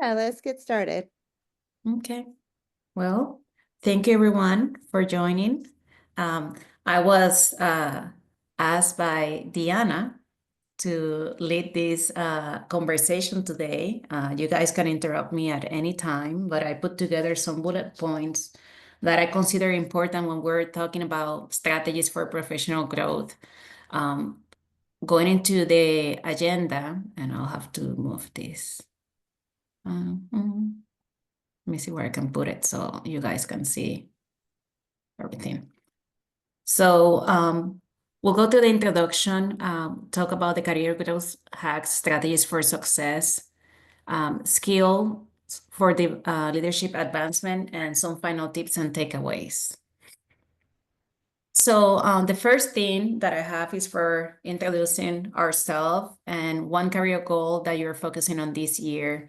Yeah, let's get started. Okay. Well, thank you everyone for joining. Um, I was asked by Diana to lead this conversation today. You guys can interrupt me at any time, but I put together some bullet points that I consider important when we're talking about strategies for professional growth. Um, Going into the agenda, and I'll have to move this. Mhm. Let me see where I can put it so you guys can see everything. So we'll go to the introduction, talk about the career growth hacks, strategies for success, skill for the leadership advancement, and some final tips and takeaways. So the first thing that I have is for introducing ourselves and one career goal that you're focusing on this year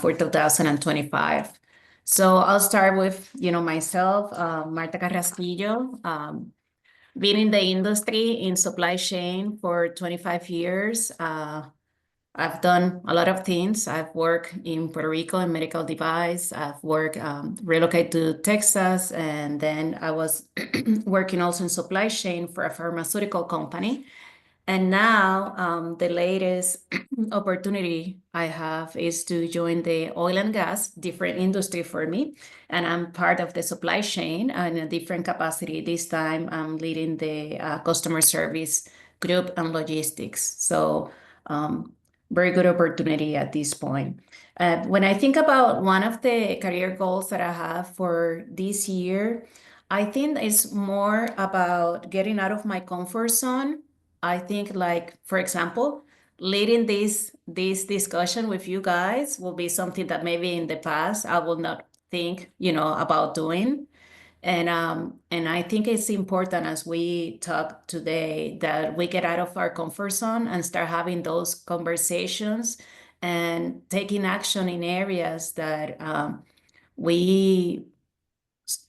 for 2025. So I'll start with, myself, Marta Carrasquillo, been in the industry in supply chain for 25 years. I've done a lot of things. I've worked in Puerto Rico in medical device. I've worked, relocated to Texas, and then I was working also in supply chain for a pharmaceutical company. And now, the latest opportunity I have is to join the oil and gas, different industry for me. And I'm part of the supply chain in a different capacity. This time, I'm leading the customer service group and logistics. So, very good opportunity at this point. When I think about one of the career goals that I have for this year, I think it's more about getting out of my comfort zone. I think, like, for example, leading this discussion with you guys will be something that maybe in the past I will not think, about doing. And I think it's important as we talk today that we get out of our comfort zone and start having those conversations and taking action in areas that we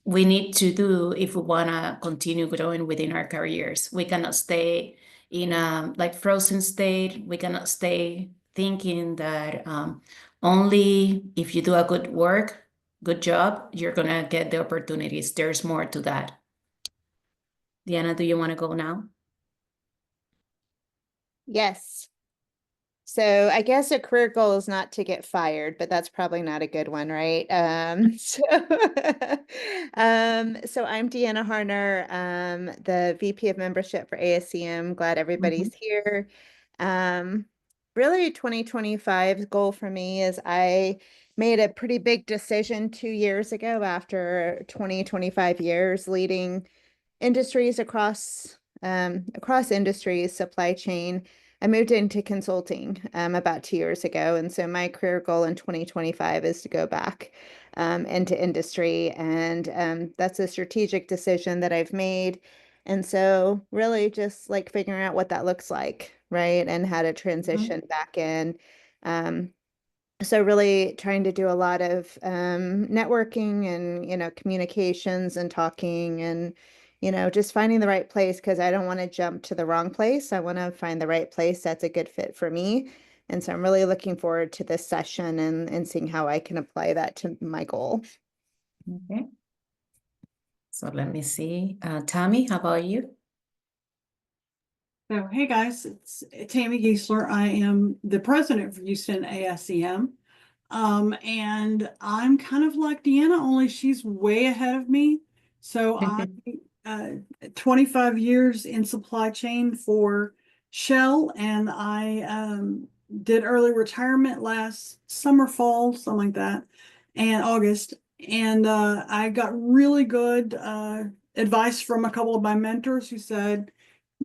we need to do if we want to continue growing within our careers. We cannot stay in a like frozen state. We cannot stay thinking that only if you do a good job, you're gonna get the opportunities. There's more to that. Diana, do you want to go now? Yes. So I guess a career goal is not to get fired, but that's probably not a good one, right? So I'm Deanna Harner, the VP of Membership for ASCM. Glad everybody's here. Um, Really 2025 goal for me is I made a pretty big decision 2 years ago after 25 years leading industries across industries, supply chain. I moved into consulting about 2 years ago, and so my career goal in 2025 is to go back into industry, and that's a strategic decision that I've made. And so, really, just like figuring out what that looks like, right, and how to transition back in. Um, so really trying to do a lot of networking and communications and talking and just finding the right place, because I don't want to jump to the wrong place. I want to find the right place that's a good fit for me. And so I'm really looking forward to this session and seeing how I can apply that to my goal. Okay. So let me see. Tammy, how about you? So, hey guys, it's Tammy Giesler. I am the president for Houston ASCM. And I'm kind of like Deanna, only she's way ahead of me. So I 25 years in supply chain for Shell, and I did early retirement last summer, fall, something like that, and August. And I got really good advice from a couple of my mentors who said,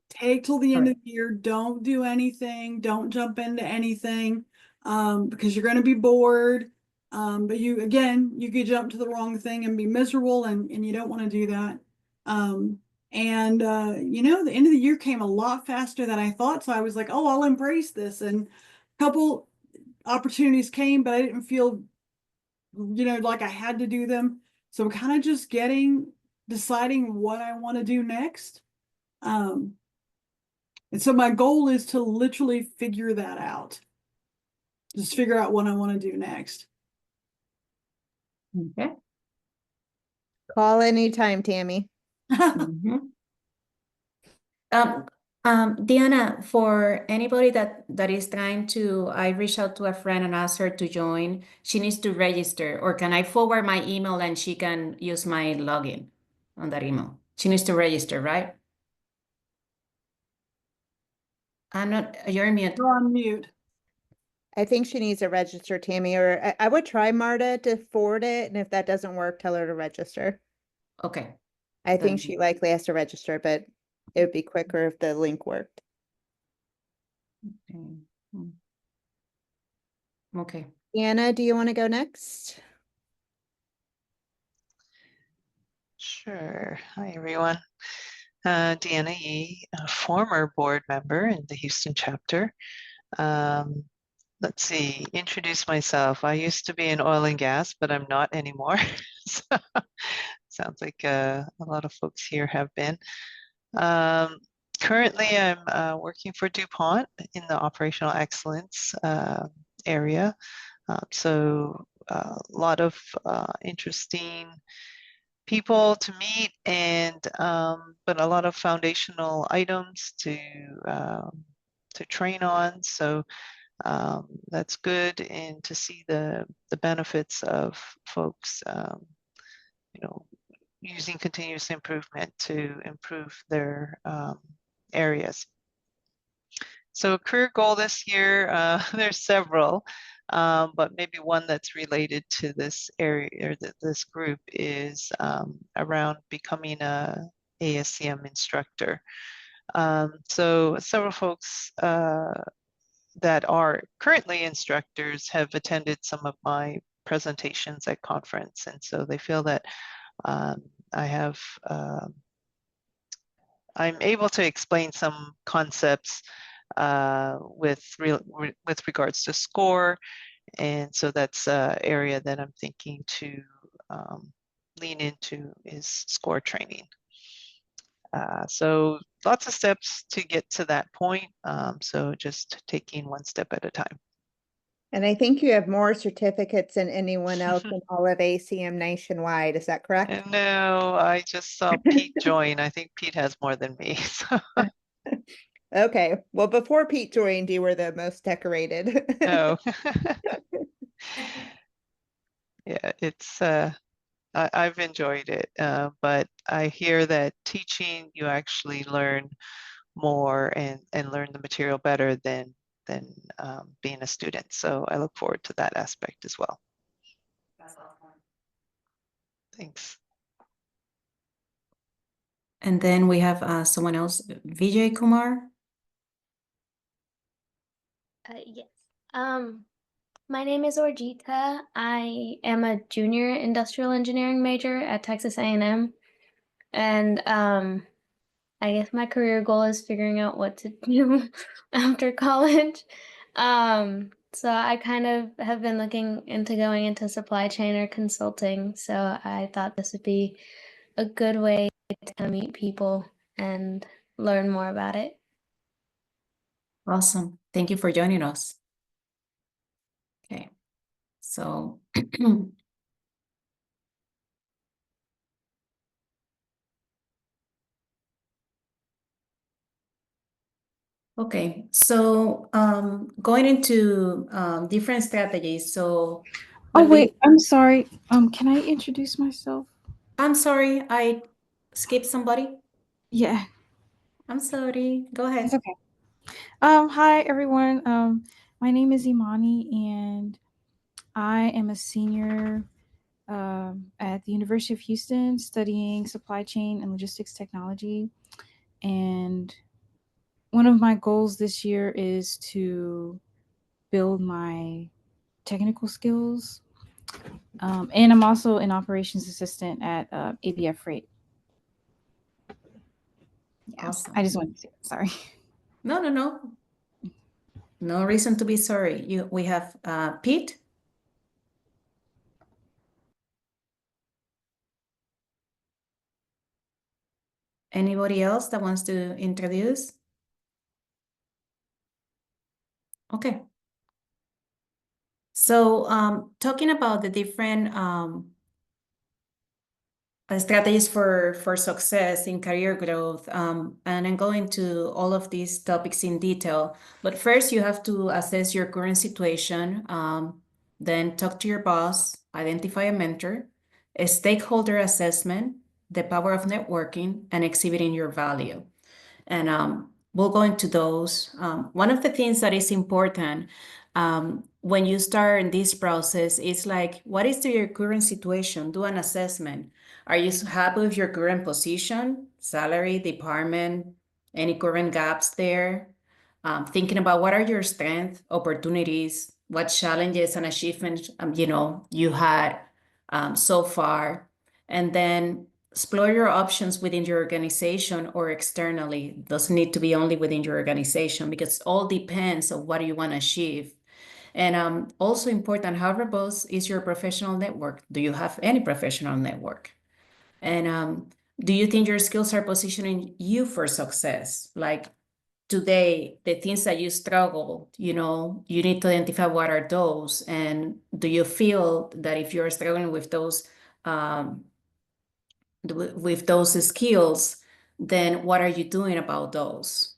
take till the end of the year, don't do anything, don't jump into anything, because you're going to be bored. But you could jump to the wrong thing and be miserable, and you don't want to do that. The end of the year came a lot faster than I thought, so I was like, oh, I'll embrace this. And a couple opportunities came, but I didn't feel like I had to do them. So kind of just deciding what I want to do next. And so my goal is to literally figure that out. Just figure out what I want to do next. Okay. Call anytime, Tammy. Mhm. Um, Diana, for anybody that is trying to, I reach out to a friend and ask her to join, she needs to register, or can I forward my email and she can use my login on that email? She needs to register, right? I'm not, you're mute. You're on mute. I think she needs to register, Tammy, or I would try Marta to forward it, and if that doesn't work, tell her to register. Okay. I think Then- she likely has to register, but it would be quicker if the link worked. Okay. Okay. Anna, do you want to go next? Sure. Hi, everyone. Deanna Yee, a former board member in the Houston chapter. Let's see, introduce myself. I used to be in oil and gas, but I'm not anymore. So, sounds like a lot of folks here have been. Currently, I'm working for DuPont in the operational excellence area. So a lot of interesting people to meet and but a lot of foundational items to train on. So that's good, and to see the benefits of folks, you know, using continuous improvement to improve their areas. So career goal this year, there's several, but maybe one that's related to this area or this group is around becoming a ASCM instructor. So several folks that are currently instructors have attended some of my presentations at conference, and so they feel that I have I'm able to explain some concepts with regards to SCORE, and so that's an area that I'm thinking to lean into is SCORE training. So lots of steps to get to that point. So just taking one step at a time. And I think you have more certificates than anyone else in all of ACM nationwide. Is that correct? And no, I just saw Pete join. I think Pete has more than me. So. Okay. Well, before Pete joined, you were the most decorated. No. Yeah, it's I've enjoyed it, but I hear that teaching, you actually learn more and learn the material better than being a student. So I look forward to that aspect as well. Thanks. And then we have someone else, Vijay Kumar. Yes. My name is Orjita. I am a junior industrial engineering major at Texas A&M. And I guess my career goal is figuring out what to do after college. So I kind of have been looking into going into supply chain or consulting. So I thought this would be a good way to kind of meet people and learn more about it. Awesome. Thank you for joining us. Okay. So okay, so going into different strategies. So Oh when we, wait, I'm sorry. Can I introduce myself? I'm sorry, I skipped somebody. Yeah, I'm sorry. Go it's ahead. okay. Hi everyone. My name is Imani, and I am a senior at the University of Houston studying supply chain and logistics technology. And one of my goals this year is to build my technical skills. And I'm also an operations assistant at ABF Freight. Yeah, Awesome. I just wanted to say that. Sorry. No. No reason to be sorry. We have Pete. Anybody else that wants to introduce? Okay. So talking about the different strategies for success in career growth. And I'm going to all of these topics in detail. But first, you have to assess your current situation. Then talk to your boss, identify a mentor, a stakeholder assessment, the power of networking, and exhibiting your value. And we'll go into those. One of the things that is important when you start in this process is like, what is your current situation? Do an assessment. Are you happy with your current position, salary, department, any current gaps there? Thinking about what are your strengths, opportunities, what challenges and achievements you had so far, and then explore your options within your organization or externally. It doesn't need to be only within your organization because it all depends on what you want to achieve. And also important, how robust is your professional network? Do you have any professional network? And do you think your skills are positioning you for success? Like today, the things that you struggle, you need to identify what are those. And do you feel that if you're struggling with those skills, then what are you doing about those?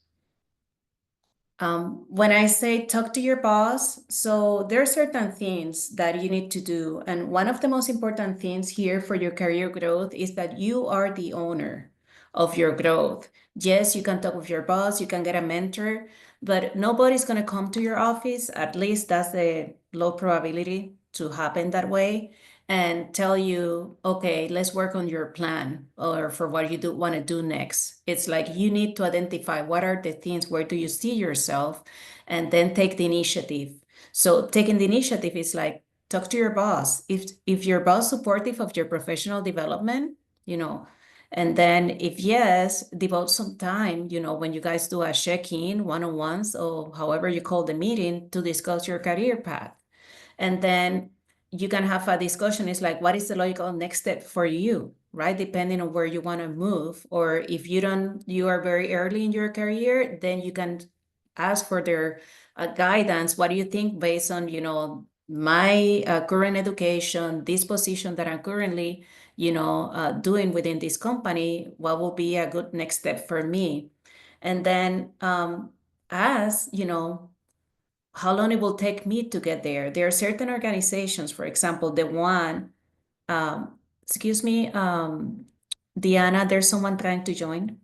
When I say talk to your boss, so there are certain things that you need to do. And one of the most important things here for your career growth is that you are the owner of your growth. Yes, you can talk with your boss, you can get a mentor, but nobody's going to come to your office. At least that's the low probability to happen that way, and tell you, okay, let's work on your plan or for what you want to do next. It's like you need to identify what are the things, where do you see yourself, and then take the initiative. So taking the initiative is like, talk to your boss. If your boss supportive of your professional development, and then if yes, devote some time, when you guys do a check-in, one-on-ones, or however you call the meeting, to discuss your career path. And then you can have a discussion. It's like, what is the logical next step for you, right? Depending on where you want to move. Or if you are very early in your career, then you can ask for their guidance. What do you think based on, my current education, this position that I'm currently, doing within this company, what will be a good next step for me? And then ask, how long it will take me to get there. There are certain organizations, for example, the one, excuse me, Diana, there's someone trying to join.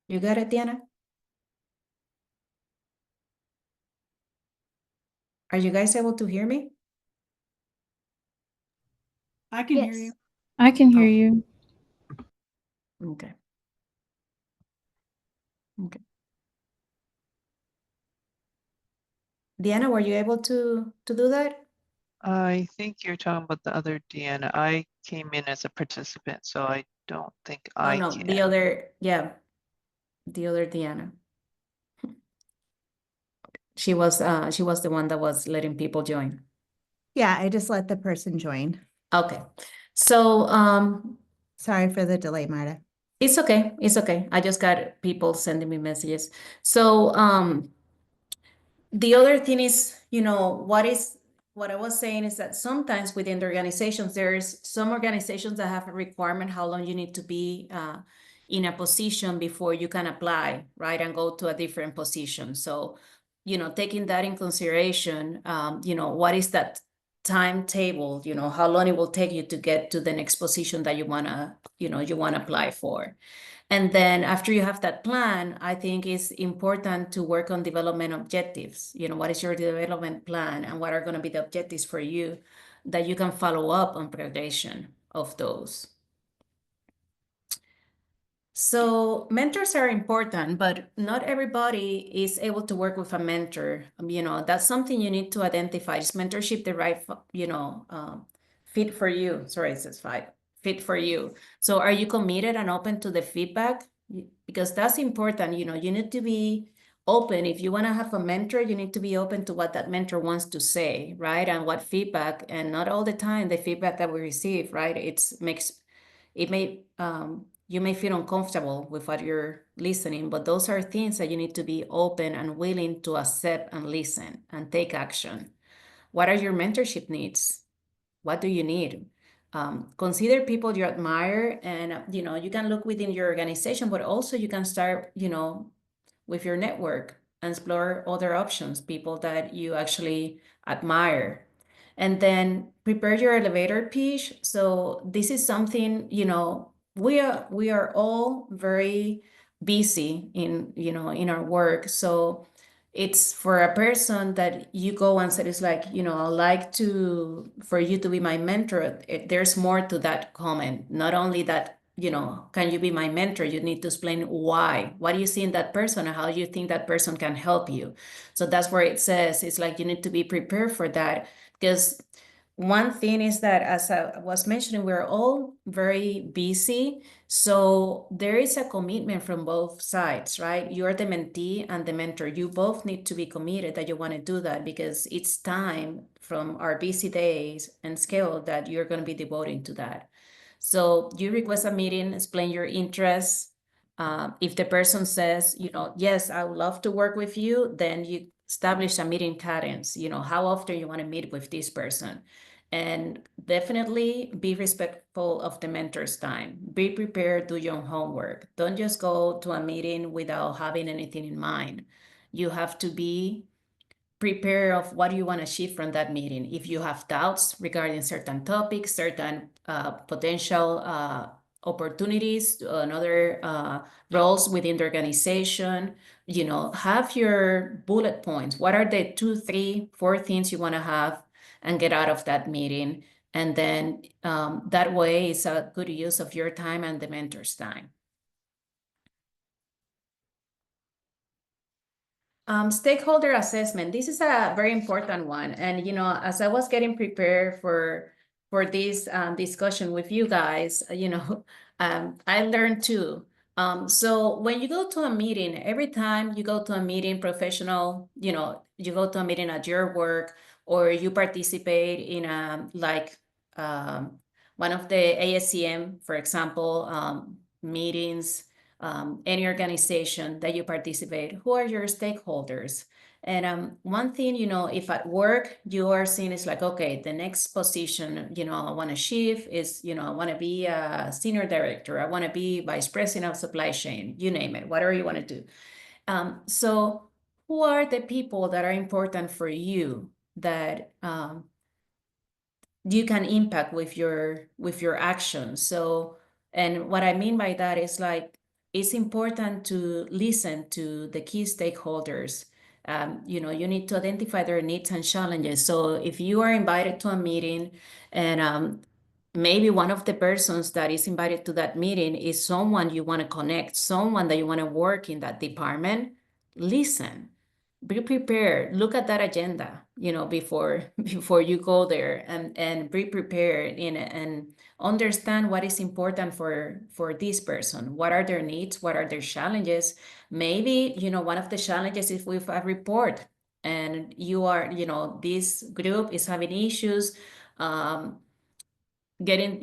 You got it, Diana? Are you guys able to hear me? I can hear Yes. you. I can hear Oh. you. Okay. Okay. Diana, were you able to do that? I think you're talking about the other Deanna. I came in as a participant, so I don't think Oh I no, can. the other, yeah, the other Diana. She was the one that was letting people join. Yeah, I just let the person join. Okay. So Sorry for the delay, Marta. it's okay. It's okay. I just got people sending me messages. So the other thing is, what I was saying is that sometimes within the organizations, there's some organizations that have a requirement how long you need to be in a position before you can apply, right, and go to a different position. So, taking that in consideration, what is that timetable? How long it will take you to get to the next position that you wanna apply for. And then after you have that plan, I think it's important to work on development objectives. What is your development plan and what are going to be the objectives for you that you can follow up on progression of those. So mentors are important, but not everybody is able to work with a mentor. That's something you need to identify. Is mentorship the right, fit for you? Sorry, it says fit for you. So are you committed and open to the feedback? Because that's important. You need to be open. If you want to have a mentor, you need to be open to what that mentor wants to say, right? And what feedback, and not all the time the feedback that we receive, right? it may you may feel uncomfortable with what you're listening, but those are things that you need to be open and willing to accept and listen and take action. What are your mentorship needs? What do you need? Consider people you admire, and you can look within your organization, but also you can start with your network and explore other options, people that you actually admire. And then prepare your elevator pitch. So this is something, we are all very busy in our work. So it's for a person that you go and say, it's like, I'd like for you to be my mentor. There's more to that comment. Not only that, can you be my mentor? You need to explain why. What do you see in that person and how you think that person can help you? So that's where it says, it's like you need to be prepared for that. Because one thing is that, as I was mentioning, we're all very busy. So there is a commitment from both sides, right? You're the mentee and the mentor. You both need to be committed that you want to do that, because it's time from our busy days and schedule that you're going to be devoting to that. So you request a meeting, explain your interests. If the person says, yes, I would love to work with you, then you establish a meeting cadence, how often you want to meet with this person. And definitely be respectful of the mentor's time. Be prepared, do your homework. Don't just go to a meeting without having anything in mind. You have to be prepare of what you want to achieve from that meeting. If you have doubts regarding certain topics, certain potential opportunities, another roles within the organization, have your bullet points. What are the 2, 3, 4 things you want to have and get out of that meeting? And then that way it's a good use of your time and the mentor's time. Stakeholder assessment. This is a very important one. And, as I was getting prepared for this discussion with you guys, I learned too. So when you go to a meeting, every time you go to a meeting, professional, you go to a meeting at your work, or you participate in one of the ASCM, for example, meetings, any organization that you participate, who are your stakeholders? And one thing, if at work you are seeing is like, okay, the next position, I want to achieve is, I want to be a senior director, I want to be vice president of supply chain, you name it, whatever you want to do. So who are the people that are important for you that you can impact with your actions? So, and what I mean by that is like, it's important to listen to the key stakeholders. You need to identify their needs and challenges. So if you are invited to a meeting, and maybe one of the persons that is invited to that meeting is someone you want to connect, someone that you want to work in that department, listen. Be prepared. Look at that agenda, before you go there, and be prepared and understand what is important for this person. What are their needs? What are their challenges? Maybe, one of the challenges is with a report, and this group is having issues getting,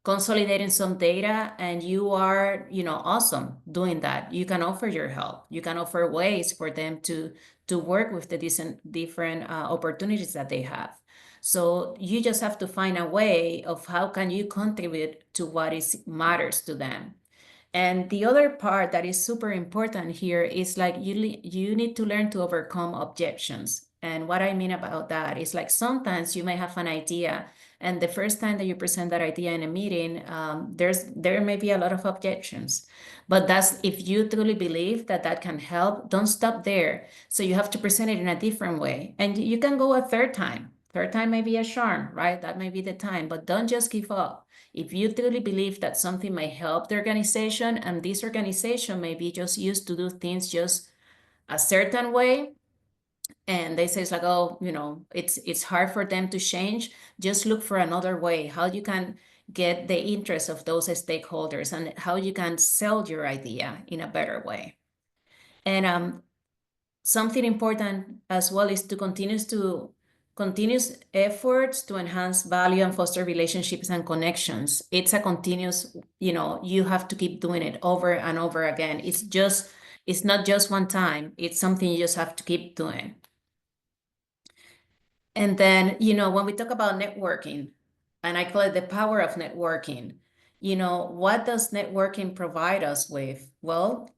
consolidating some data, and you are, awesome doing that. You can offer your help. You can offer ways for them to work with the different opportunities that they have. So you just have to find a way of how can you contribute to what matters to them. And the other part that is super important here is like you need to learn to overcome objections. And what I mean about that is like sometimes you may have an idea, and the first time that you present that idea in a meeting, there may be a lot of objections. But that's if you truly believe that that can help, don't stop there. So you have to present it in a different way. And you can go a third time. Third time may be a charm, right? That may be the time, but don't just give up. If you truly believe that something may help the organization, and this organization may be just used to do things just a certain way, and they say it's like, oh, it's hard for them to change, just look for another way, how you can get the interest of those stakeholders and how you can sell your idea in a better way. And something important as well is to continue continuous efforts to enhance value and foster relationships and connections. It's a continuous, you have to keep doing it over and over again. It's not just one time. It's something you just have to keep doing. And then, when we talk about networking, and I call it the power of networking, what does networking provide us with? Well,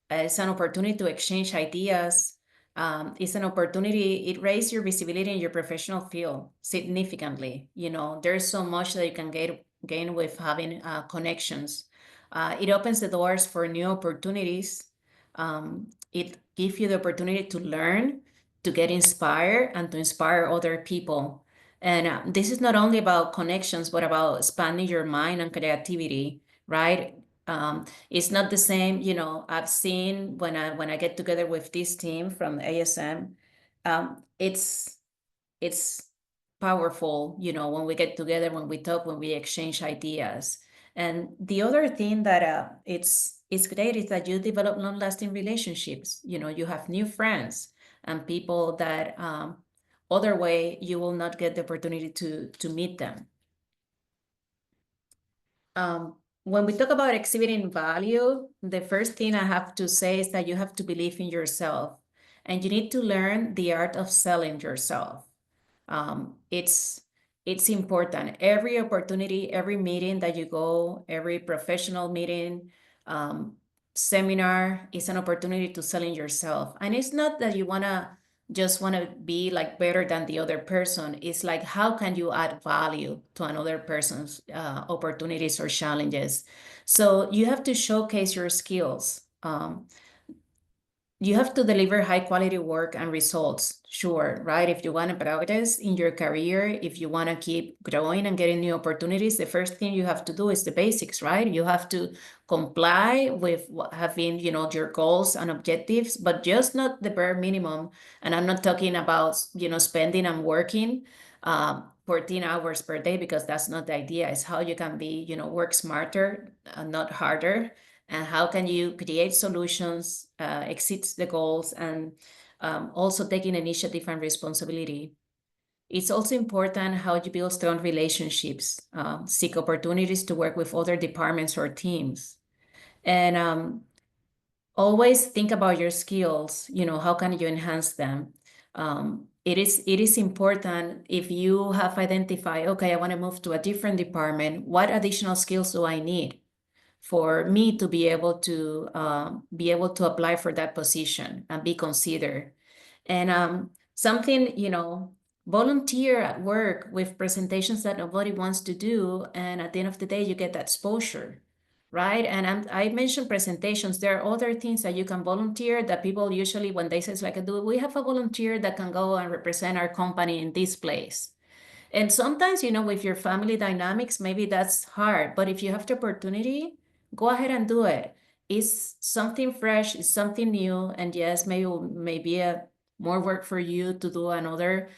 it's an opportunity to exchange ideas. It's an opportunity, it raises your visibility in your professional field significantly. There's so much that you can gain with having connections. It opens the doors for new opportunities. It gives you the opportunity to learn, to get inspired, and to inspire other people. And this is not only about connections, but about expanding your mind and creativity, right? It's not the same, I've seen when I get together with this team from ASM, it's powerful, when we get together, when we talk, when we exchange ideas. And the other thing that it's great is that you develop long-lasting relationships. You have new friends and people that other way you will not get the opportunity to meet them. When we talk about exhibiting value, the first thing I have to say is that you have to believe in yourself and you need to learn the art of selling yourself. It's important. Every opportunity, every meeting that you go, every professional meeting, seminar is an opportunity to selling yourself. And it's not that you just want to be like better than the other person. It's like, how can you add value to another person's opportunities or challenges? So you have to showcase your skills. You have to deliver high quality work and results, sure, right? If you want to progress in your career, if you want to keep growing and getting new opportunities, the first thing you have to do is the basics, right? You have to comply with having, your goals and objectives, but just not the bare minimum. And I'm not talking about, spending and working 14 hours per day, because that's not the idea. It's how you can be, work smarter and not harder. And how can you create solutions, exceed the goals, and also taking initiative and responsibility. It's also important how you build strong relationships, seek opportunities to work with other departments or teams. And always think about your skills, how can you enhance them? It is important if you have identified, okay, I want to move to a different department, what additional skills do I need for me to be able to apply for that position and be considered? And something, volunteer at work with presentations that nobody wants to do, and at the end of the day, you get that exposure, right? And I mentioned presentations. There are other things that you can volunteer that people usually, when they say, like, do we have a volunteer that can go and represent our company in this place? And sometimes, with your family dynamics, maybe that's hard. But if you have the opportunity, go ahead and do it. It's something fresh, it's something new. And yes, maybe more work for you to do another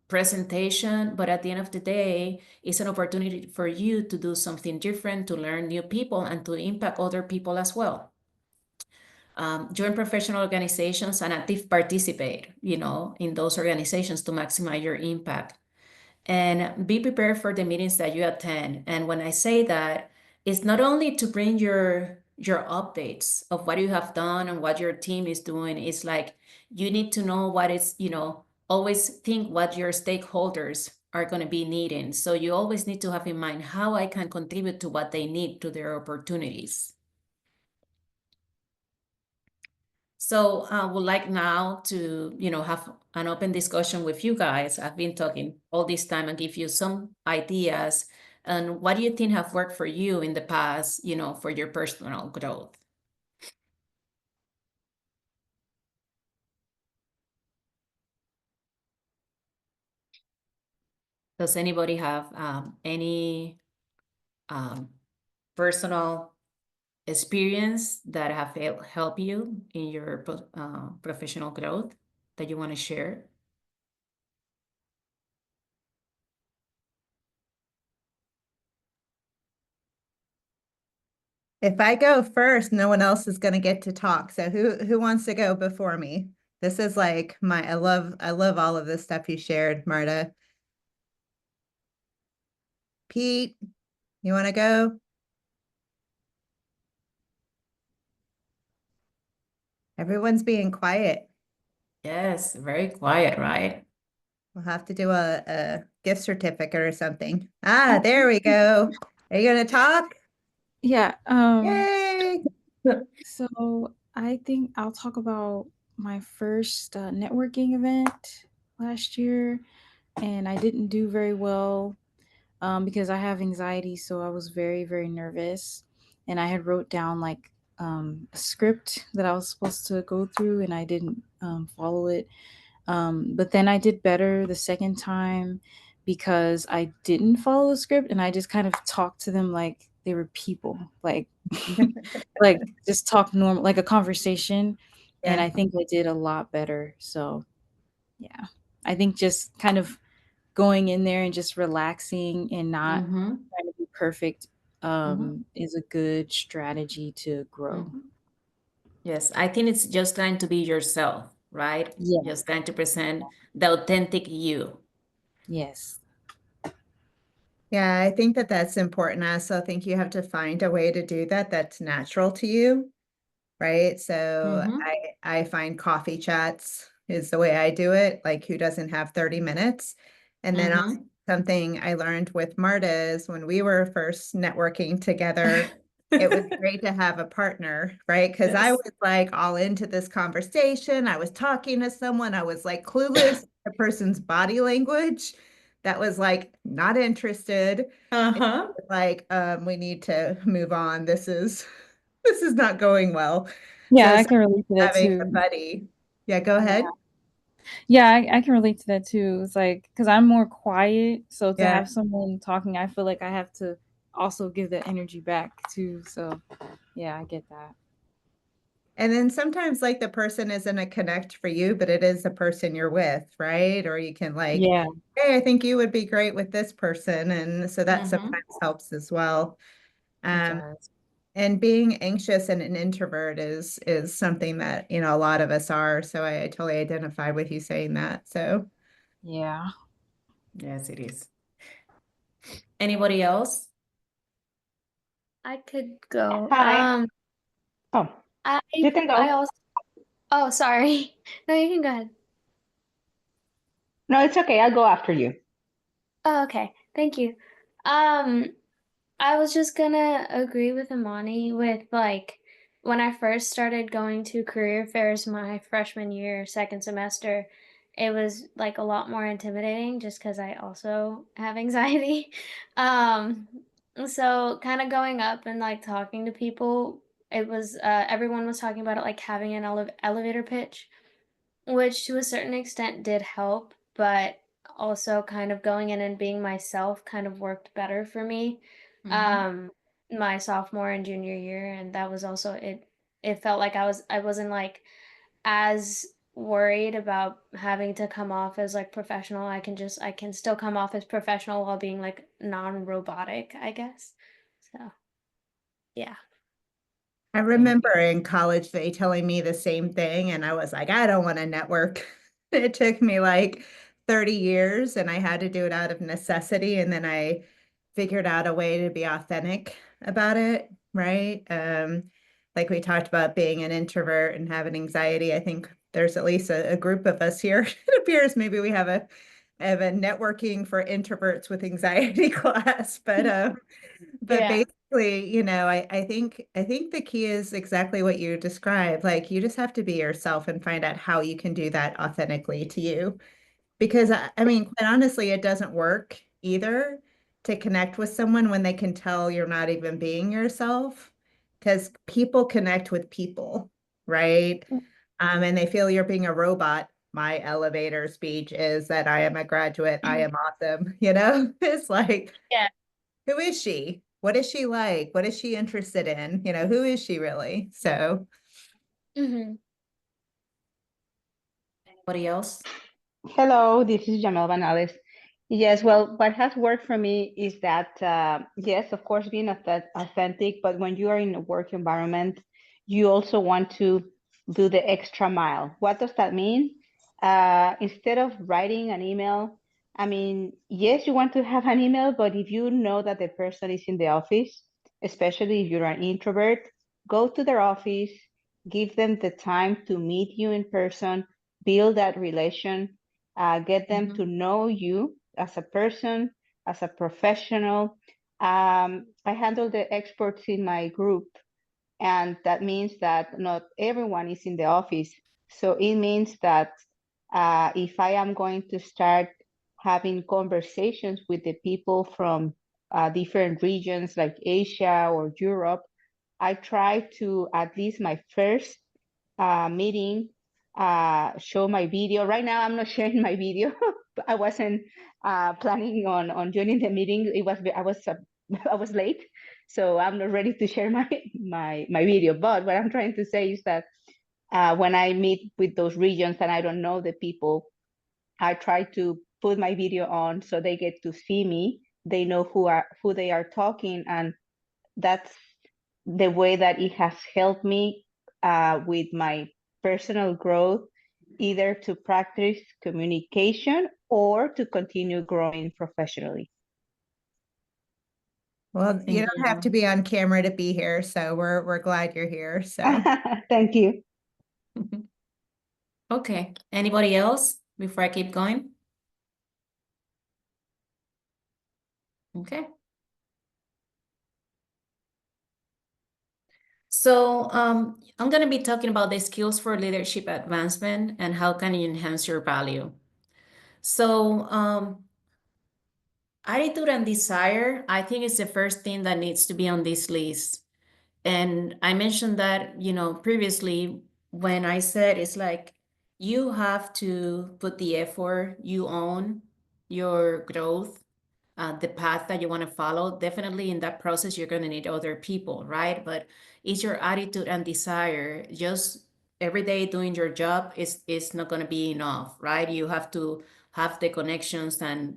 presentation. But at the end of the day, it's an opportunity for you to do something different, to learn new people, and to impact other people as well. Join professional organizations and active participate, in those organizations to maximize your impact. And be prepared for the meetings that you attend. And when I say that, it's not only to bring your updates of what you have done and what your team is doing. It's like you need to know what is, always think what your stakeholders are going to be needing. So you always need to have in mind how I can contribute to what they need, to their opportunities. So I would like now to, have an open discussion with you guys. I've been talking all this time and give you some ideas. And what do you think have worked for you in the past, for your personal growth? Does anybody have any personal experience that have helped you in your professional growth that you want to share? If I go first, no one else is going to get to talk. So who wants to go before me? This is like I love all of this stuff you shared, Marta. Pete, you want to go? Everyone's being quiet. Yes, very quiet, right? We'll have to do a gift certificate or something. Ah, there we go. Are you gonna talk? Yeah. Yay! So I think I'll talk about my first networking event last year, and I didn't do very well because I have anxiety, so I was very, very nervous, and I had wrote down like a script that I was supposed to go through, and I didn't follow it. But then I did better the second time because I didn't follow the script, and I just kind of talked to them like they were people, like like just talk normal, like a conversation. And Yeah. I think I did a lot better. So yeah, I think just kind of going in there and just relaxing and not Mm-hmm. trying to be perfect Mm-hmm. is a good strategy to grow. Mm-hmm. Yes, I think it's just trying to be yourself, right? Yeah. Just trying to present the authentic you. Yes. Yeah, I think that that's important. I also think you have to find a way to do that that's natural to you, right? So Mm-hmm. I find coffee chats is the way I do it. Like, who doesn't have 30 minutes? And then also Mm-hmm. something I learned with Marta is when we were first networking together, it was great to have a partner, right? Because I Yes. was like all into this conversation. I was talking to someone, I was like clueless at the person's body language that was like not interested. Uh-huh. Like, we need to move on. This is not going well. Yeah, So I can relate to that having a too. buddy. Yeah, go Yeah. ahead. Yeah, I can relate to that too. It's like because I'm more quiet, so to Yeah. have someone talking, I feel like I have to also give that energy back too. So yeah, I get that. And then sometimes like the person isn't a connect for you, but it is the person you're with, right? Or you can like, Yeah, hey, I think you would be great with this person. And so that Mm-hmm. sometimes helps as well. it Um, does. and being anxious and an introvert is something that, you know, a lot of us are. So I totally identify with you saying that. So Yeah. Yes, it is. Anybody else? I could go. Hi. Oh, I you can I go. also oh sorry. No, you can go ahead. No, it's okay. I'll go after you. Oh, okay. Thank you. Um, I was just gonna agree with Imani with like when I first started going to career fairs my freshman year, second semester, it was like a lot more intimidating just because I also have anxiety. Um, so kind of going up and like talking to people, it was everyone was talking about it like having an elevator pitch, which to a certain extent did help, but also kind of going in and being myself kind of worked better for me. Mm-hmm. Um, my sophomore and junior year, and that was also it felt like I wasn't like as worried about having to come off as like professional. I can still come off as professional while being like non-robotic, I guess. So, yeah. I Thank remember you. in college they telling me the same thing, and I was like, I don't want to network. It took me like 30 years, and I had to do it out of necessity. And then I figured out a way to be authentic about it, right? Like we talked about being an introvert and having anxiety. I think there's at least a group of us here. It appears maybe we have a networking for introverts with anxiety class, but Yeah. basically, you know, I think the key is exactly what you described. Like you just have to be yourself and find out how you can do that authentically to you. Because I mean, quite honestly, it doesn't work either to connect with someone when they can tell you're not even being yourself. Because people connect with people, right? And they feel you're being a robot. My elevator speech is that I am a graduate, I am awesome, you know? It's like, Yeah. who is she? What is she like? What is she interested in? You know, who is she really? So, Mm-hmm. Anybody else? Hello, this is Jamel Banales. Yes, well, what has worked for me is that, yes, of course, being authentic, but when you are in a work environment, you also want to do the extra mile. What does that mean? Instead of writing an email, I mean, yes, you want to have an email, but if you know that the person is in the office, especially if you're an introvert, go to their office, give them the time to meet you in person, build that relation, get them to know you as a person, as a professional. I handle the experts in my group, and that means that not everyone is in the office. So it means that if I am going to start having conversations with the people from different regions like Asia or Europe, I try to, at least my first meeting, show my video. Right now, I'm not sharing my video. I wasn't planning on joining the meeting. I was late, so I'm not ready to share my video. But what I'm trying to say is that when I meet with those regions and I don't know the people, I try to put my video on so they get to see me. They know who they are talking, and that's the way that it has helped me with my personal growth, either to practice communication or to continue growing professionally. Well, you Thank don't have to you. be on camera to be here, so we're glad you're here. So Thank you. Okay, anybody else before I keep going? Okay. So I'm going to be talking about the skills for leadership advancement and how can you enhance your value. So attitude and desire, I think is the first thing that needs to be on this list. And I mentioned that, previously when I said it's like you have to put the effort, you own your growth, the path that you want to follow. Definitely in that process, you're going to need other people, right? But it's your attitude and desire. Just every day doing your job is not going to be enough, right? You have to have the connections and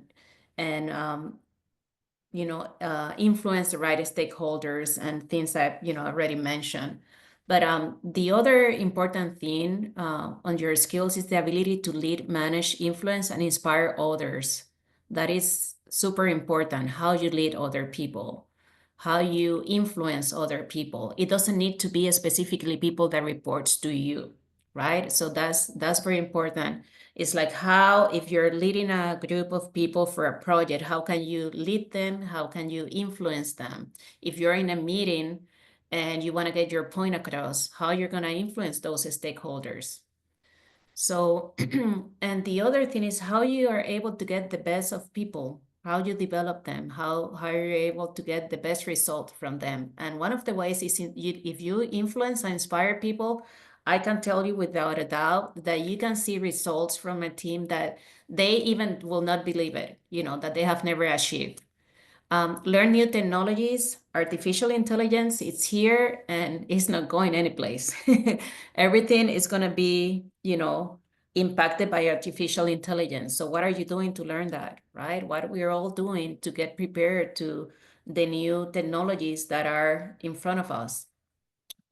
influence the right stakeholders and things that, I already mentioned. But the other important thing on your skills is the ability to lead, manage, influence, and inspire others. That is super important, how you lead other people, how you influence other people. It doesn't need to be specifically people that reports to you, right? So that's very important. It's like how, if you're leading a group of people for a project, how can you lead them? How can you influence them? If you're in a meeting and you want to get your point across, how you're going to influence those stakeholders. So, and the other thing is how you are able to get the best of people, how you develop them, how you're able to get the best result from them. And one of the ways is if you influence and inspire people, I can tell you without a doubt that you can see results from a team that they even will not believe it, that they have never achieved. Learn new technologies, artificial intelligence, it's here and it's not going anyplace. Everything is going to be, impacted by artificial intelligence. So what are you doing to learn that, right? What we're all doing to get prepared to the new technologies that are in front of us.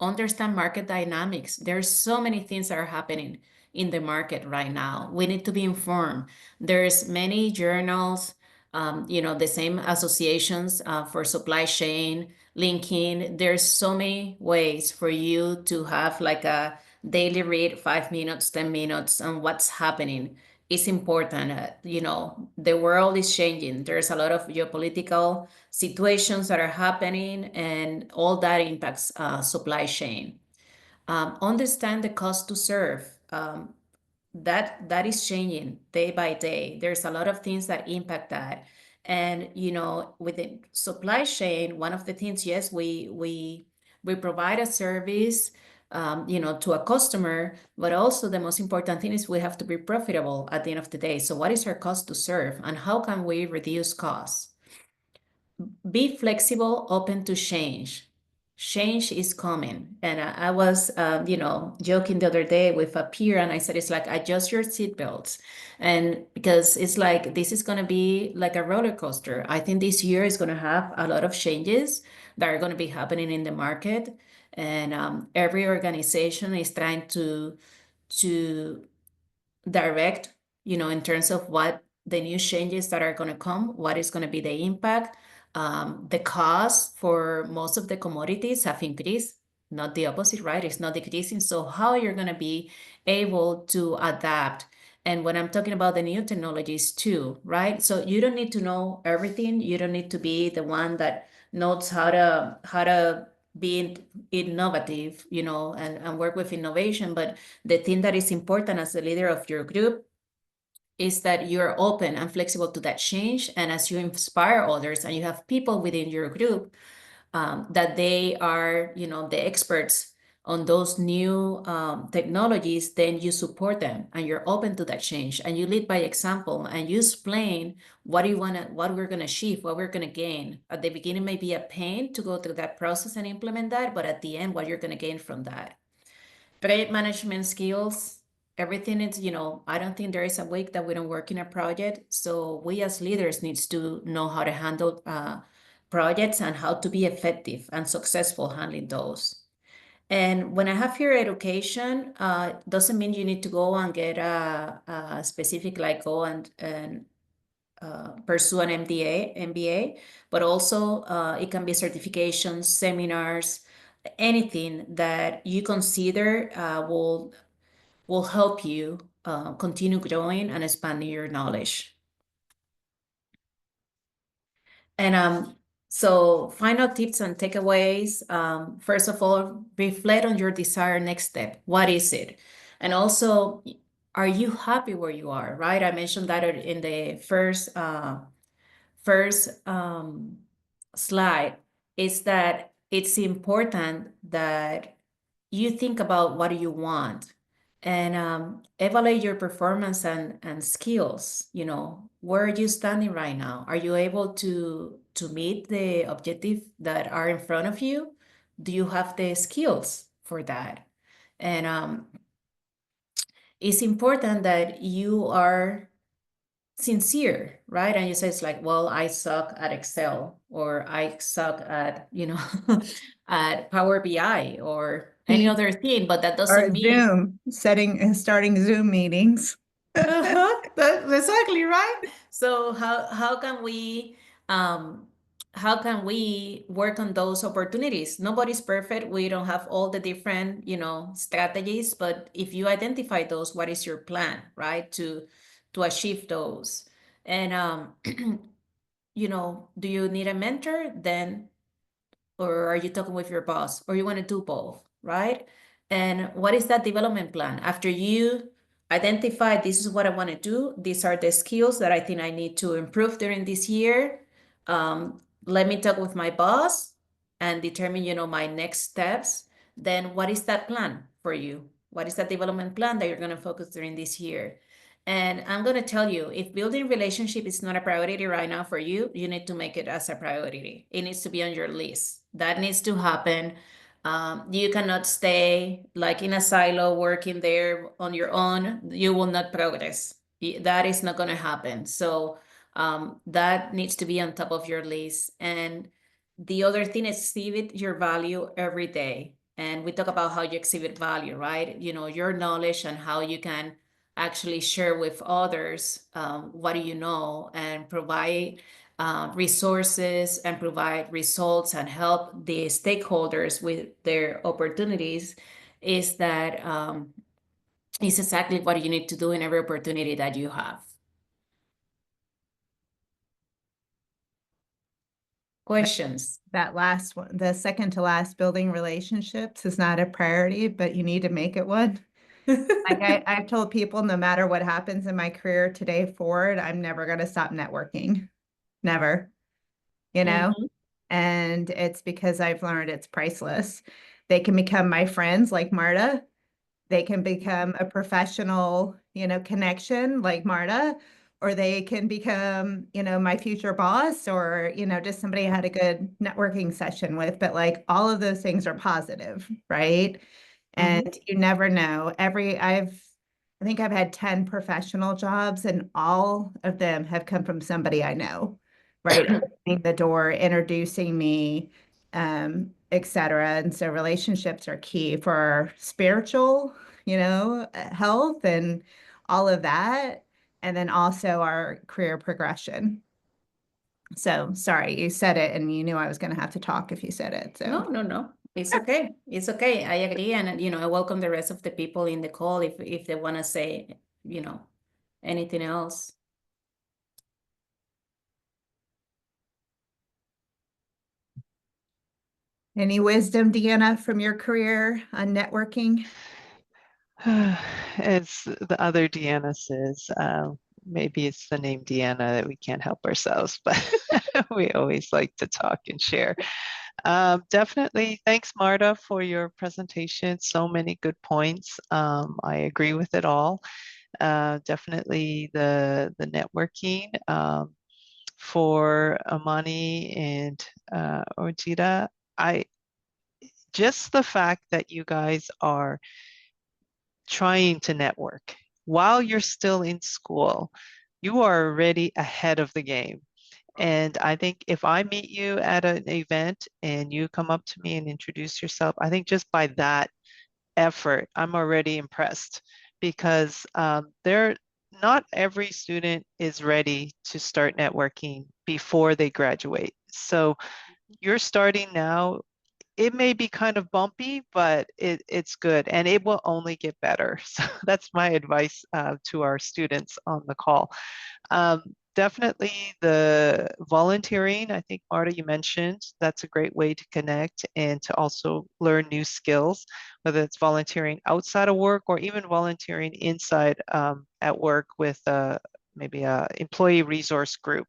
Understand market dynamics. There's so many things that are happening in the market right now. We need to be informed. There's many journals, the same associations for supply chain, linking. There's so many ways for you to have like a daily read, 5 minutes, 10 minutes on what's happening. It's important. The world is changing. There's a lot of geopolitical situations that are happening, and all that impacts supply chain. Understand the cost to serve. That is changing day by day. There's a lot of things that impact that. And with the supply chain, one of the things, yes, we provide a service to a customer, but also the most important thing is we have to be profitable at the end of the day. So what is our cost to serve and how can we reduce costs? Be flexible, open to change. Change is coming. And I was, joking the other day with a peer, and I said, it's like, adjust your seatbelts. And because it's like, this is going to be like a roller coaster. I think this year is going to have a lot of changes that are going to be happening in the market. And every organization is trying to direct, in terms of what the new changes that are going to come, what is going to be the impact. The cost for most of the commodities have increased, not the opposite, right? It's not decreasing. So how you're going to be able to adapt. And when I'm talking about the new technologies too, right? So you don't need to know everything. You don't need to be the one that knows how to be innovative, and work with innovation. But the thing that is important as the leader of your group is that you're open and flexible to that change. And as you inspire others and you have people within your group, that they are, the experts on those new technologies, then you support them and you're open to that change and you lead by example and you explain what we're going to achieve, what we're going to gain. At the beginning, may be a pain to go through that process and implement that, but at the end, what you're going to gain from that. Project management skills, everything is, I don't think there is a week that we don't work in a project. So we as leaders needs to know how to handle projects and how to be effective and successful handling those. And when I have here education, doesn't mean you need to go and get a specific, like go and pursue an MBA, but also it can be certifications, seminars, anything that you consider will help you continue growing and expanding your knowledge. And so final tips and takeaways. First of all, reflect on your desired next step. What is it? And also, are you happy where you are, right? I mentioned that in the first slide, is that it's important that you think about what do you want and evaluate your performance and skills. Where are you standing right now? Are you able to meet the objective that are in front of you? Do you have the skills for that? And it's important that you are sincere, right? And you say it's like, well, I suck at Excel, or I suck at, at Power BI or any other thing, but that doesn't Or mean Zoom, starting Zoom meetings. That's exactly right. So um how can we work on those opportunities? Nobody's perfect. We don't have all the different, strategies, but if you identify those, what is your plan, right? To achieve those. And do you need a mentor? Then, or are you talking with your boss, or you want to do both, right? And what is that development plan? After you identify, this is what I want to do, these are the skills that I think I need to improve during this year. Let me talk with my boss and determine, my next steps. Then what is that plan for you? What is that development plan that you're going to focus during this year? And I'm going to tell you, if building relationship is not a priority right now for you, you need to make it as a priority. It needs to be on your list. That needs to happen. You cannot stay like in a silo working there on your own. You will not progress. That is not going to happen. So that needs to be on top of your list. And the other thing is exhibit your value every day. And we talk about how you exhibit value, right? Your knowledge and how you can actually share with others what do you know, and provide resources and provide results and help the stakeholders with their opportunities, is that is exactly what you need to do in every opportunity that you have. Questions? That last one, the second to last, building relationships, is not a priority, but you need to make it one. Like I've told people, no matter what happens in my career today forward, I'm never going to stop networking. Never, And it's because I've learned it's priceless. They can become my friends like Marta. They can become a professional, connection like Marta, or they can become, my future boss, or, just somebody I had a good networking session with. But like all of those things are positive, right? And you never know. I think I've had 10 professional jobs, and all of them have come from somebody I know, right? Opening the door, introducing me, et cetera. And so relationships are key for our spiritual, health and all of that. And then also our career progression. So sorry, you said it and you knew I was going to have to talk if you said it. So No. It's okay. It's okay. I agree. And, I welcome the rest of the people in the call if they want to say, anything else. any wisdom, Deanna, from your career on networking? As the other Deanna says, maybe it's the name Deanna that we can't help ourselves, but we always like to talk and share. Definitely. Thanks, Marta, for your presentation. So many good points. I agree with it all. Definitely the networking for Amani and Ojita. Just the fact that you guys are trying to network while you're still in school, you are already ahead of the game. And I think if I meet you at an event and you come up to me and introduce yourself, I think just by that effort, I'm already impressed because not every student is ready to start networking before they graduate. So you're starting now. It may be kind of bumpy, but it's good and it will only get better. So that's my advice to our students on the call. Definitely the volunteering. I think, Marta, you mentioned that's a great way to connect and to also learn new skills, whether it's volunteering outside of work or even volunteering inside at work with maybe a employee resource group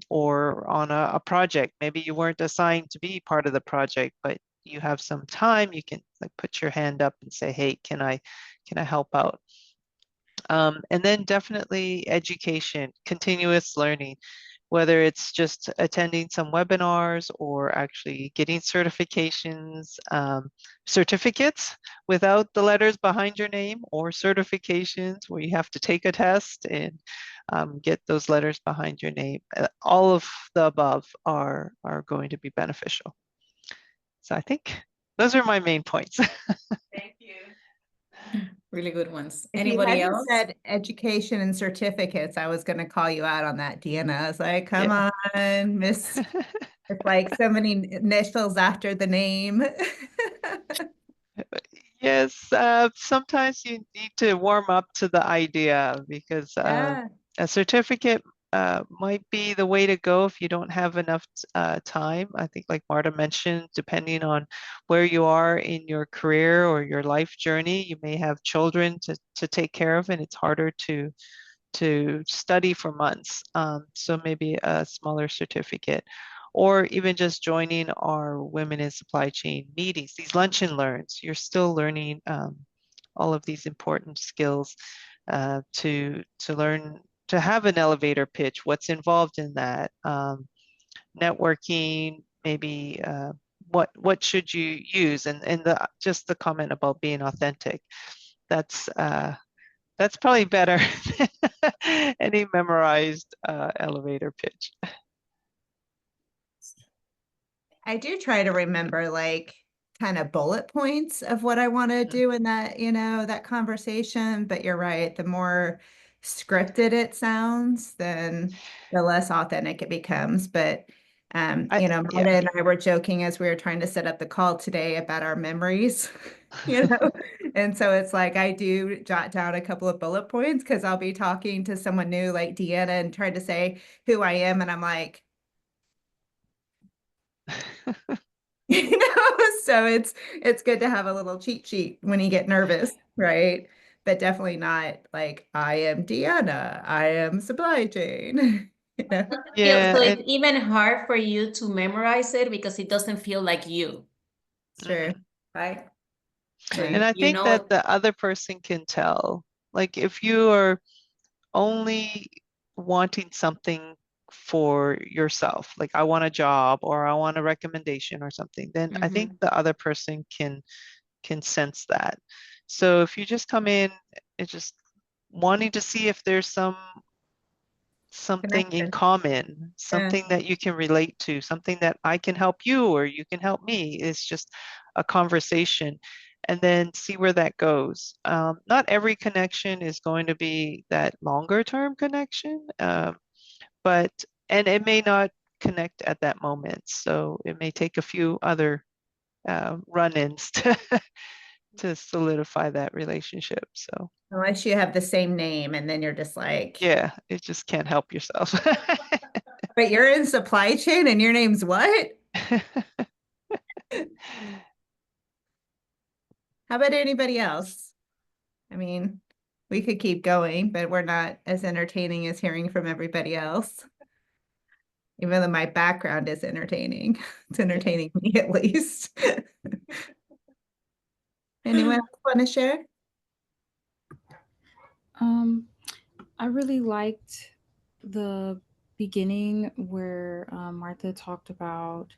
or on a project. Maybe you weren't assigned to be part of the project, but you have some time, you can like put your hand up and say, hey, can I help out? And then definitely education, continuous learning, whether it's just attending some webinars or actually getting certifications, certificates without the letters behind your name, or certifications where you have to take a test and get those letters behind your name. All of the above are going to be beneficial. So I think those are my main points. Thank you. Really good ones. If you Anybody hadn't else? said education and certificates, I was going to call you out on that, Deanna. I was like, come on, Miss. It's like so many initials after the name. Yes, sometimes you need to warm up to the idea because Yeah. a certificate might be the way to go if you don't have enough time. I think, like Marta mentioned, depending on where you are in your career or your life journey, you may have children to take care of, and it's harder to study for months. So maybe a smaller certificate, or even just joining our Women in Supply Chain meetings, these lunch and learns. You're still learning all of these important skills to learn to have an elevator pitch, what's involved in that, networking, maybe what should you use, and just the comment about being authentic. That's probably better than any memorized elevator pitch. I do try to remember like kind of bullet points of what I want to do in that, that conversation. But you're right, the more scripted it sounds, then the less authentic it becomes. But Marta and I were joking as we were trying to set up the call today about our memories, and so it's like I do jot down a couple of bullet points because I'll be talking to someone new like Deanna and trying to say who I am, and I'm like, so it's good to have a little cheat sheet when you get nervous, right? But definitely not like I am Deanna, I am supply chain. Yeah, So and it's even hard for you to memorize it because it doesn't feel like you. True. Right? So and I you think know that it. the other person can tell. Like if you are only wanting something for yourself, like I want a job or I want a recommendation or something, then I think the other person can sense that. So if you just come in and just wanting to see if there's some something in Connection. common, something that you can relate to, something that I can help you or you can help me. It's just a conversation, and then see where that goes. Not every connection is going to be that longer term connection, but and it may not connect at that moment. So it may take a few other run-ins to solidify that relationship. So Unless you have the same name and then you're just like, yeah, it just can't help yourself. but you're in supply chain and your name's what? How about anybody else? I mean, we could keep going, but we're not as entertaining as hearing from everybody else. Even though my background is entertaining, it's entertaining me at least. Anyone else want to share? I really liked the beginning where Martha talked about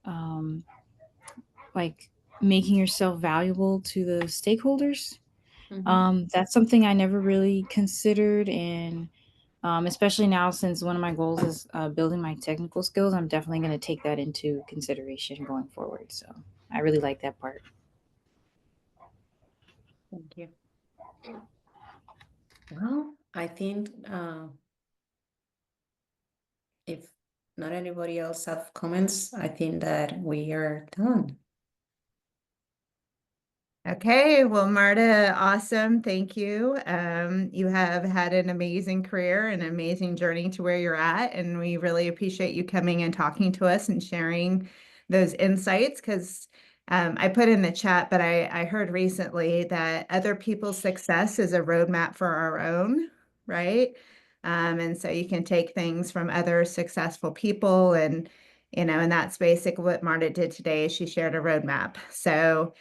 um, like making yourself valuable to the stakeholders. That's something I never really considered, and especially now since one of my goals is building my technical skills, I'm definitely going to take that into consideration going forward. So I really like that part. Thank you. Well, I think if not anybody else have comments, I think that we are done. Okay, well, Marta, awesome. Thank you. You have had an amazing career and an amazing journey to where you're at, and we really appreciate you coming and talking to us and sharing those insights. Because I put in the chat, but I heard recently that other people's success is a roadmap for our own, right? And so you can take things from other successful people, and and that's basically what Marta did today. She shared a roadmap. So.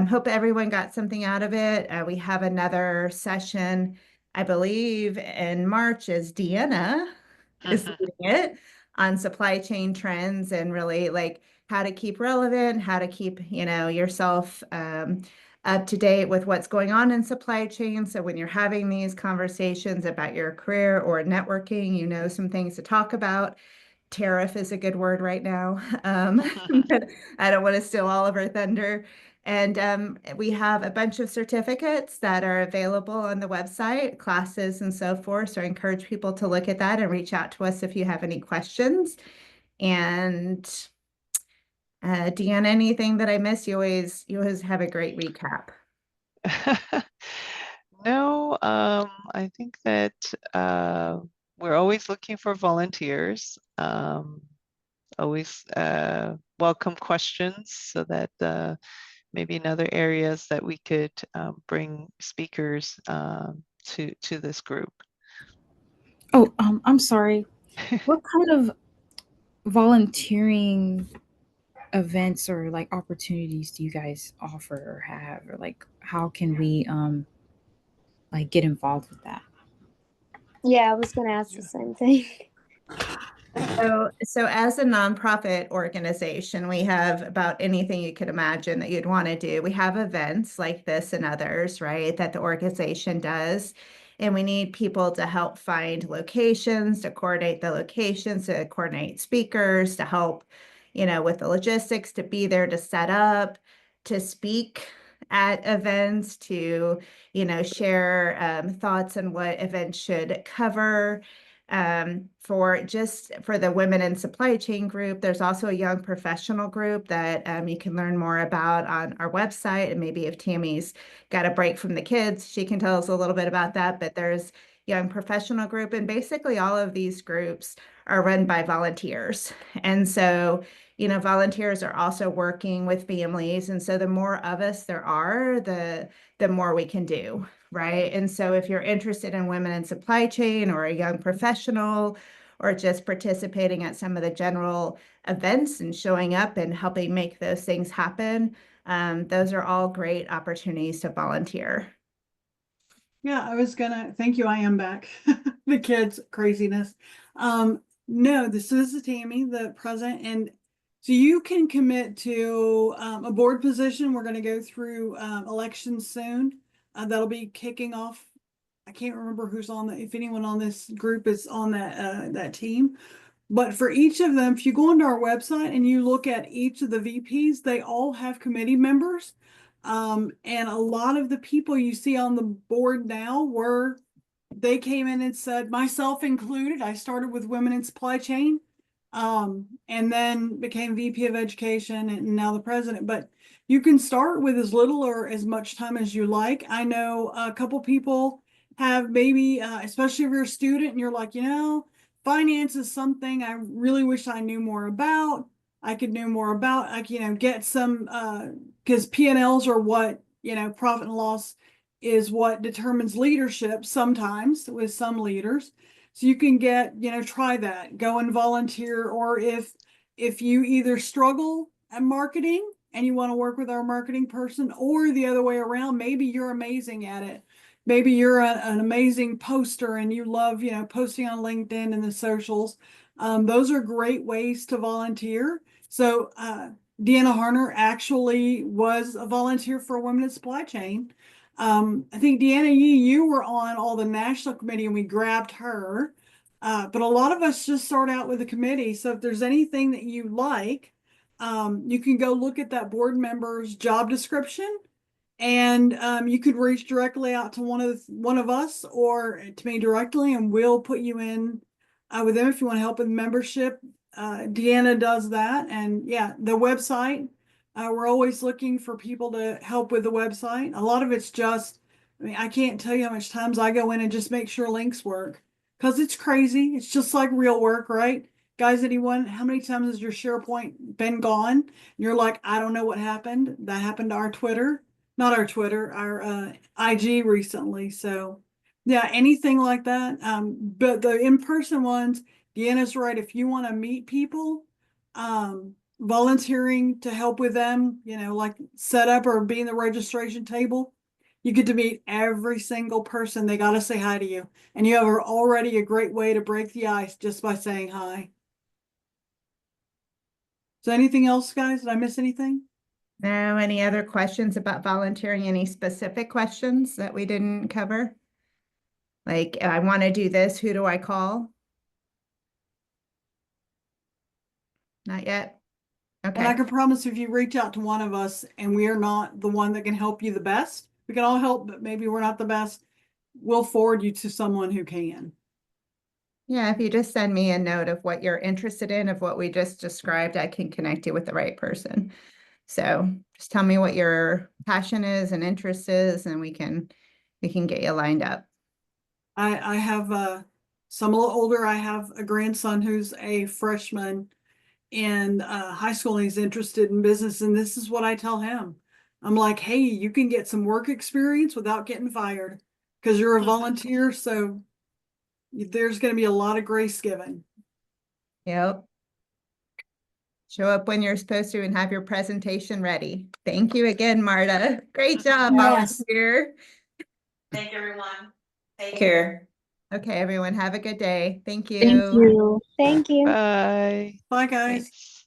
Hope everyone got something out of it. We have another session, I believe, in March as Deanna is leading it on supply chain trends and really like how to keep relevant, how to keep, yourself up to date with what's going on in supply chain. So when you're having these conversations about your career or networking, you know some things to talk about. Tariff is a good word right now. But I don't want to steal all of her thunder. And we have a bunch of certificates that are available on the website, classes and so forth. So I encourage people to look at that and reach out to us if you have any questions. And Deanna, anything that I missed? You always have a great recap. No, I think that we're always looking for volunteers. Always welcome questions so that maybe in other areas that we could bring speakers to this group. Oh, I'm sorry. What kind of volunteering events or like opportunities do you guys offer or have, or like how can we like get involved with that? Yeah, I was gonna ask the same thing. So as a nonprofit organization, we have about anything you could imagine that you'd want to do. We have events like this and others, right, that the organization does. And we need people to help find locations, to coordinate the locations, to coordinate speakers, to help, with the logistics, to be there to set up, to speak at events, to, share thoughts on what events should cover for the women in supply chain group. There's also a young professional group that you can learn more about on our website. And maybe if Tammy's got a break from the kids, she can tell us a little bit about that. But there's young professional group, and basically all of these groups are run by volunteers. And so, volunteers are also working with families. And so the more of us there are, the more we can do. Right. And so if you're interested in women in supply chain or a young professional or just participating at some of the general events and showing up and helping make those things happen, those are all great opportunities to volunteer. Yeah, thank you. I am back. The kids craziness. No, this is Tammy, the president, and so you can commit to a board position. We're going to go through elections soon. That'll be kicking off I can't remember who's on if anyone on this group is on that team. But for each of them, if you go onto our website and you look at each of the VPs, they all have committee members. And a lot of the people you see on the board now they came in and said, myself included, I started with women in supply chain, and then became VP of education and now the president. But you can start with as little or as much time as you like. I know a couple people have maybe, especially if you're a student and you're like, finance is something I really wish I knew more about. I could know more about, get some, because P&Ls are what, profit and loss is what determines leadership sometimes with some leaders. So you can try that, go and volunteer, or if you either struggle at marketing and you want to work with our marketing person, or the other way around, maybe you're amazing at it. Maybe you're an amazing poster and you love, posting on LinkedIn and the socials. Those are great ways to volunteer. So Deanna Harner actually was a volunteer for Women in Supply Chain. I think Deanna, you were on all the national committee and we grabbed her. But a lot of us just start out with a committee. So if there's anything that you like, you can go look at that board member's job description, and you could reach directly out to one of us or to me directly, and we'll put you in with them if you want to help with membership. Deanna does that, and yeah, the website. We're always looking for people to help with the website. A lot of it's just, I can't tell you how much times I go in and just make sure links work, because it's crazy. It's just like real work, right? Guys, how many times has your SharePoint been gone? And you're like, I don't know what happened. That happened to our Twitter, not our Twitter, our IG recently. So yeah, anything like that. But the in-person ones, Deanna's right. If you want to meet people, volunteering to help with them, like set up or be in the registration table, you get to meet every single person. They got to say hi to you. And you have already a great way to break the ice just by saying hi. So anything else, guys? Did I miss anything? No, any other questions about volunteering? Any specific questions that we didn't cover? Like, I want to do this, who do I call? Not yet? And I Okay. can promise if you reach out to one of us and we are not the one that can help you the best, we can all help, but maybe we're not the best, we'll forward you to someone who can. Yeah, if you just send me a note of what you're interested in, of what we just described, I can connect you with the right person. So just tell me what your passion is and interest is, and we can get you lined up. I have some a little older. I have a grandson who's a freshman in high school, and he's interested in business. And this is what I tell him. I'm like, hey, you can get some work experience without getting fired because you're a volunteer. So there's going to be a lot of grace given. Yep. Show up when you're supposed to and have your presentation ready. Thank you again, Marta. Great job, Yes. volunteer. Thank you, everyone. Take care. Okay, everyone, have a good day. Thank you. Thank you. Thank you. Bye. Bye, guys. Thanks.